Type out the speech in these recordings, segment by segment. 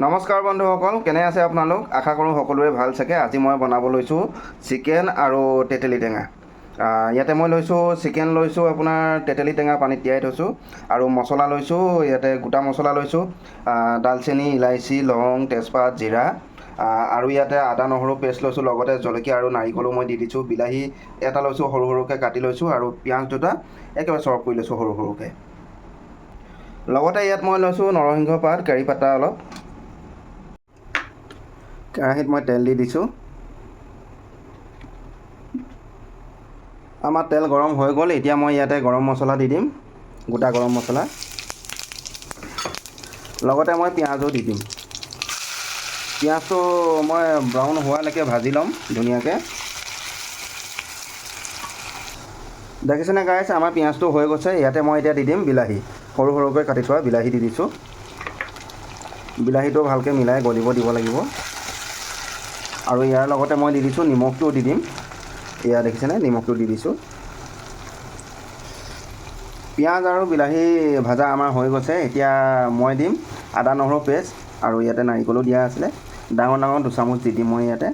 নমস্কাৰ বন্ধুসকল, কেনে আছে আপোনালোক? আশা কৰোঁ সকলোৰে ভাল চাগে। আজি মই বনাব লৈছোঁ চিকেন আৰু তেতেলী টেঙা। ইয়াতে মই লৈছোঁ চিকেন লৈছোঁ আপোনাৰ তেতেলী টেঙা পানীত তিয়াই থৈছোঁ, আৰু মছলা লৈছোঁ ইয়াতে গোটা মছলা লৈছোঁ, দালচেনি, ইলাইচি, লং, তেজপাত, জিৰা, আৰু ইয়াতে আদা নহৰু পেষ্ট লৈছোঁ, লগতে জলকীয়া আৰু নাৰিকলো মই দি দিছোঁ। বিলাহী এটা লৈছোঁ, সৰু সৰুকৈ কাটি লৈছোঁ, আৰু পিঁয়াজ দুটা একেবাৰে চৰপ কৰি লৈছোঁ সৰু সৰুকৈ। লগতে ইয়াত মই লৈছোঁ নৰসিংহ পাত, কাৰি পাতা অলপ। কেৰাহীত মই তেল দি দিছোঁ। আমাৰ তেল গৰম হৈ গ'ল। এতিয়া মই ইয়াতে গৰম মছলা দি দিম, গোটা গৰম মছলা। লগতে মই পিঁয়াজো দি দিম। পিঁয়াজটো মই ব্ৰাউন হোৱালৈকে ভাজি ল'ম ধুনীয়াকৈ। দেখিছেনে গাইছ, আমাৰ পিঁয়াজটো হৈ গৈছে। ইয়াতে মই এতিয়া দি দিম বিলাহী, সৰু সৰুকৈ কাটি থোৱা বিলাহী দি দিছোঁ। বিলাহীটো ভালকৈ মিলাই গলিব দিব লাগিব। আৰু ইয়াৰ লগতে মই দি দিছোঁ নিমখটোও দি দিম। এয়া দেখিছেনে, নিমখটো দি দিছোঁ। পিঁয়াজ আৰু বিলাহী ভাজা আমাৰ হৈ গৈছে। এতিয়া মই দিম আদা নহৰু পেষ্ট, আৰু ইয়াতে নাৰিকলো দিয়া আছিলে, ডাঙৰ ডাঙৰ 2 চামুচ দি দিম মই ইয়াতে।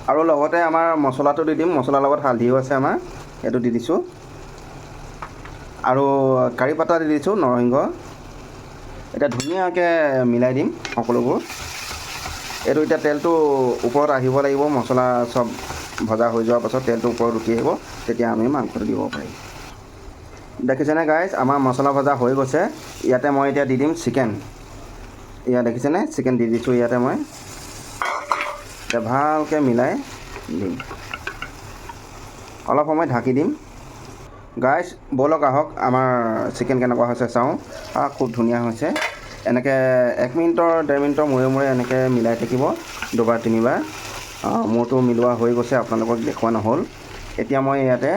আৰু লগতে আমাৰ মছলাটো দি দিম। মছলাৰ লগত হালধিও আছে আমাৰ, সেইটো দি দিছোঁ। আৰু কাৰি পাতা দি দিছোঁ, নৰসিংহ। এতিয়া ধুনীয়াকৈ মিলাই দিম সকলোবোৰ। এইটো এতিয়া তেলটো ওপৰত আহিব লাগিব। মছলা চব ভজা হৈ যোৱাৰ পাছত তেলটো ওপৰত উঠি আহিব, তেতিয়া আমি মাংসটো দিব পাৰিম। দেখিছেনে গাইজ, আমাৰ মছলা ভজা হৈ গৈছে। ইয়াতে মই এতিয়া দি দিম চিকেন। এয়া দেখিছেনে, চিকেন দি দিছোঁ ইয়াতে মই। এতিয়া ভালকৈ মিলাই দিম, অলপ সময় ঢাকি দিম। গাইজ ব'লক আহক, আমাৰ চিকেন কেনেকুৱা হৈছে চাওঁ। খুব ধুনীয়া হৈছে। এনেকৈ 1 মিনিটৰ 1.5 মিনিটৰ মূৰে মূৰে এনেকৈ মিলাই থাকিব, 2বাৰ 3বাৰ। মোৰতো মিলোৱা হৈ গৈছে, আপোনালোকক দেখুওৱা নহ'ল। এতিয়া মই ইয়াতে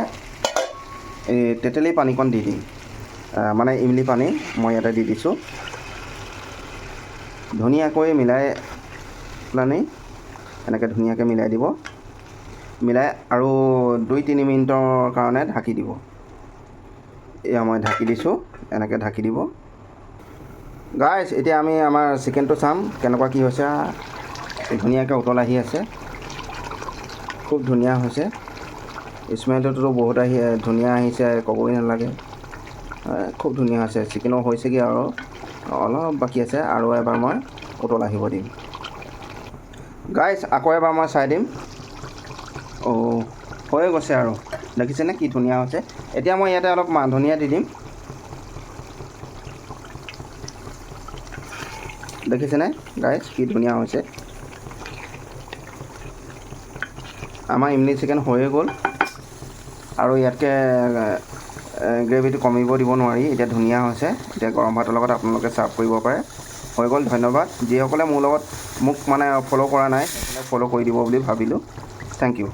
এই তেতেলী পানীকণ দি দিম, মানে ইমলি পানী মই ইয়াতে দি দিছোঁ। ধুনীয়াকৈ মিলাই পেলানি এনেকৈ ধুনীয়াকৈ মিলাই দিব। মিলাই আৰু 2-3 মিনিটৰ কাৰণে ঢাকি দিব। এয়া মই ঢাকি দিছোঁ, এনেকৈ ঢাকি দিব। গাইজ এতিয়া আমি আমাৰ চিকেনটো চাম কেনেকুৱা কি হৈছে। ধুনীয়াকৈ উতল আহি আছে, খুব ধুনীয়া হৈছে। স্মেলটোতো বহুত ধুনীয়া আহিছে, ক'বই নালাগে। খুব ধুনীয়া হৈছে। চিকেনো হৈছেগৈ আৰু অলপ বাকী আছে, আৰু এবাৰ মই উতল আহিব দিম। গাইজ আকৌ এবাৰ মই চাই দিম। হৈ গৈছে আৰু দেখিছেনে কি ধুনীয়া হৈছে। এতিয়া মই ইয়াতে অলপ মান ধনিয়া দি দিম। দেখিছেনে গাইজ কি ধুনীয়া হৈছে। আমাৰ ইমলি চিকেন হৈয়ে গ'ল, আৰু ইয়াতকৈ গ্ৰেভিটো কমিব দিব নোৱাৰি। এতিয়া ধুনীয়া হৈছে। এতিয়া গৰম ভাতৰ লগত আপোনালোকে ছাৰ্ভ কৰিব পাৰে। হৈ গ'ল। ধন্যবাদ। যিসকলে মোৰ লগত মোক ফ'ল' কৰা নাই, সেইসকলে ফ'ল' কৰি দিব বুলি ভাবিলোঁ। Thank U.